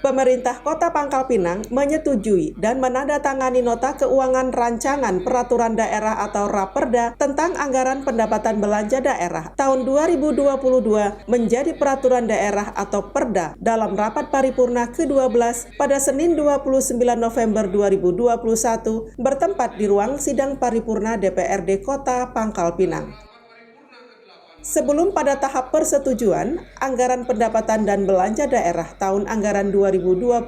Pemerintah Kota Pangkal Pinang menyetujui dan menandatangani nota keuangan rancangan peraturan daerah atau Raperda tentang anggaran pendapatan belanja daerah tahun 2022 menjadi peraturan daerah atau Perda dalam rapat paripurna ke-12 pada Senin 29 November 2021 bertempat di ruang sidang paripurna DPRD Kota Pangkal Pinang. Sebelum pada tahap persetujuan, anggaran pendapatan dan belanja daerah tahun anggaran 2022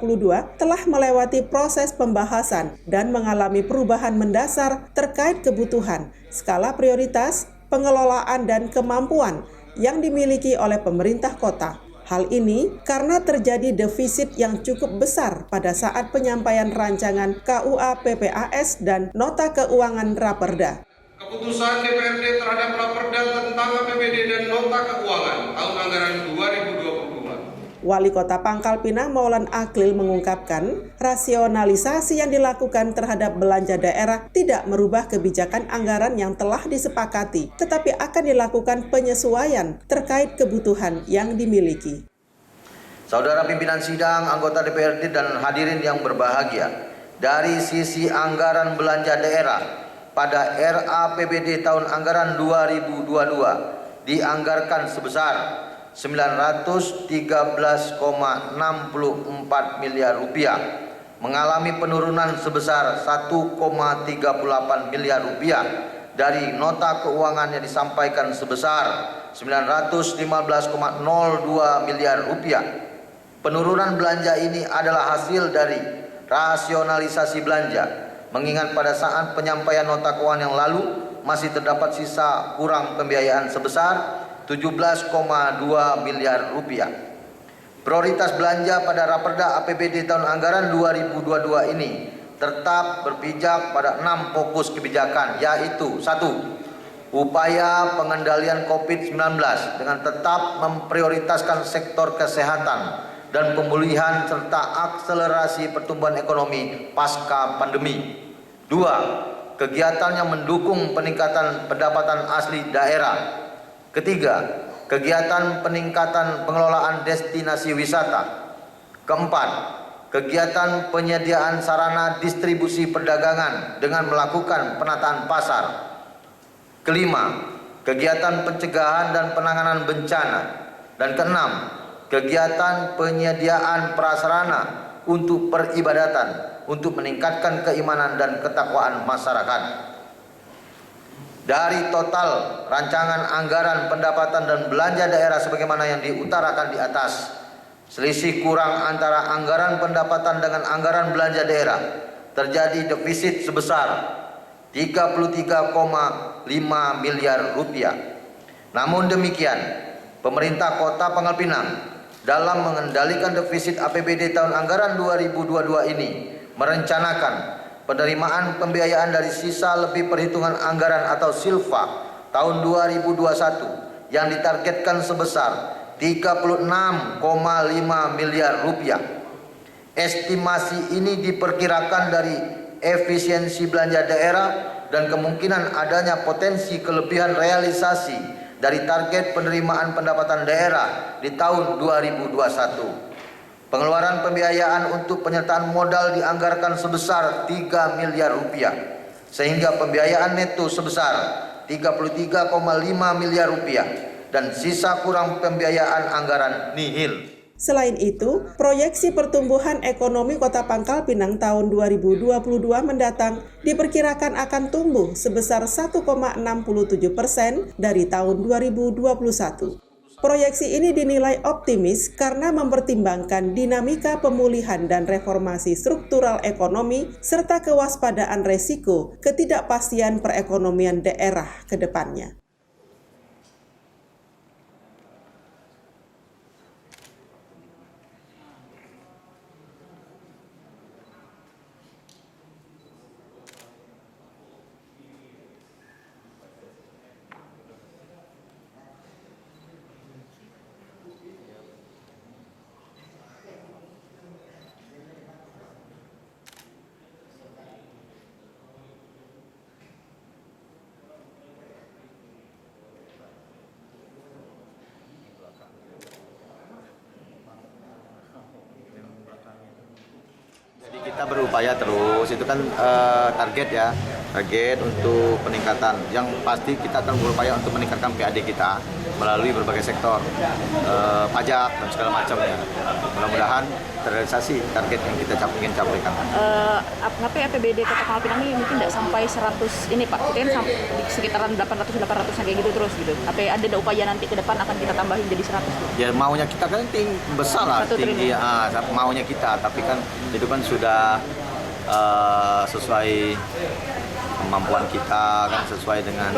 telah melewati proses pembahasan dan mengalami perubahan mendasar terkait kebutuhan, skala prioritas, pengelolaan dan kemampuan yang dimiliki oleh pemerintah kota. Hal ini karena terjadi defisit yang cukup besar pada saat penyampaian rancangan KUA PPAS dan Nota Keuangan Raperda. Keputusan DPRD terhadap Raperda tentang APBD dan Nota Keuangan tahun anggaran 2022. Wali Kota Pangkal Pinang Maulan Aklil mengungkapkan, rasionalisasi yang dilakukan terhadap belanja daerah tidak merubah kebijakan anggaran yang telah disepakati, tetapi akan dilakukan penyesuaian terkait kebutuhan yang dimiliki. Saudara pimpinan sidang, anggota DPRD dan hadirin yang berbahagia, dari sisi anggaran belanja daerah, pada RAPBD tahun anggaran 2022 dianggarkan sebesar 913,64 miliar rupiah, mengalami penurunan sebesar 1,38 miliar rupiah dari nota keuangan yang disampaikan sebesar 915,02 miliar rupiah. Penurunan belanja ini adalah hasil dari rasionalisasi belanja, mengingat pada saat penyampaian nota keuangan yang lalu masih terdapat sisa kurang pembiayaan sebesar 17,2 miliar rupiah. Prioritas belanja pada Raperda APBD tahun anggaran 2022 ini tetap berpijak pada 6 fokus kebijakan, yaitu 1. Upaya pengendalian COVID-19 dengan tetap memprioritaskan sektor kesehatan dan pemulihan serta akselerasi pertumbuhan ekonomi pasca pandemi. 2. Kegiatan yang mendukung peningkatan pendapatan asli daerah. Ketiga, kegiatan peningkatan pengelolaan destinasi wisata. Keempat, kegiatan penyediaan sarana distribusi perdagangan dengan melakukan penataan pasar. Kelima, kegiatan pencegahan dan penanganan bencana. Dan keenam, kegiatan penyediaan prasarana untuk peribadatan untuk meningkatkan keimanan dan ketakwaan masyarakat. Dari total rancangan anggaran pendapatan dan belanja daerah sebagaimana yang diutarakan di atas, selisih kurang antara anggaran pendapatan dengan anggaran belanja daerah terjadi defisit sebesar 33,5 miliar rupiah. Namun demikian, pemerintah Kota Pangkal Pinang dalam mengendalikan defisit APBD tahun anggaran 2022 ini merencanakan penerimaan pembiayaan dari sisa lebih perhitungan anggaran atau silfa tahun 2021 yang ditargetkan sebesar 36,5 miliar rupiah. Estimasi ini diperkirakan dari efisiensi belanja daerah dan kemungkinan adanya potensi kelebihan realisasi dari target penerimaan pendapatan daerah di tahun 2021. Pengeluaran pembiayaan untuk penyertaan modal dianggarkan sebesar 3 miliar rupiah, sehingga pembiayaan neto sebesar 33,5 miliar rupiah dan sisa kurang pembiayaan anggaran nihil. Selain itu, proyeksi pertumbuhan ekonomi Kota Pangkal Pinang tahun 2022 mendatang diperkirakan akan tumbuh sebesar 1,67% dari tahun 2021. Proyeksi ini dinilai optimis karena mempertimbangkan dinamika pemulihan dan reformasi struktural ekonomi serta kewaspadaan resiko ketidakpastian perekonomian daerah ke depannya. berupaya terus, itu kan target ya, target untuk peningkatan. Yang pasti kita akan berupaya untuk meningkatkan PAD kita melalui berbagai sektor, pajak dan segala macamnya. Mudah-mudahan terrealisasi target yang kita ingin capaikan. Ngapain APBD Kota Pangkal Pinang ini mungkin tidak sampai 100 ini Pak, kita kan sampai di sekitaran 800 kayak gitu terus gitu. Apa ada upaya nanti ke depan akan kita tambahin jadi 100? Ya maunya kita kan besar lah, tinggi, maunya kita, tapi kan itu kan sudah sesuai kemampuan kita, kan sesuai dengan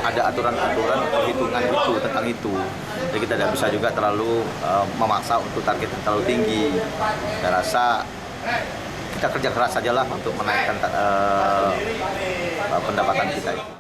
ada aturan-aturan perhitungan itu tentang itu. Jadi kita tidak bisa juga terlalu memaksa untuk target yang terlalu tinggi. Saya rasa kita kerja keras sajalah untuk menaikkan pendapatan kita itu.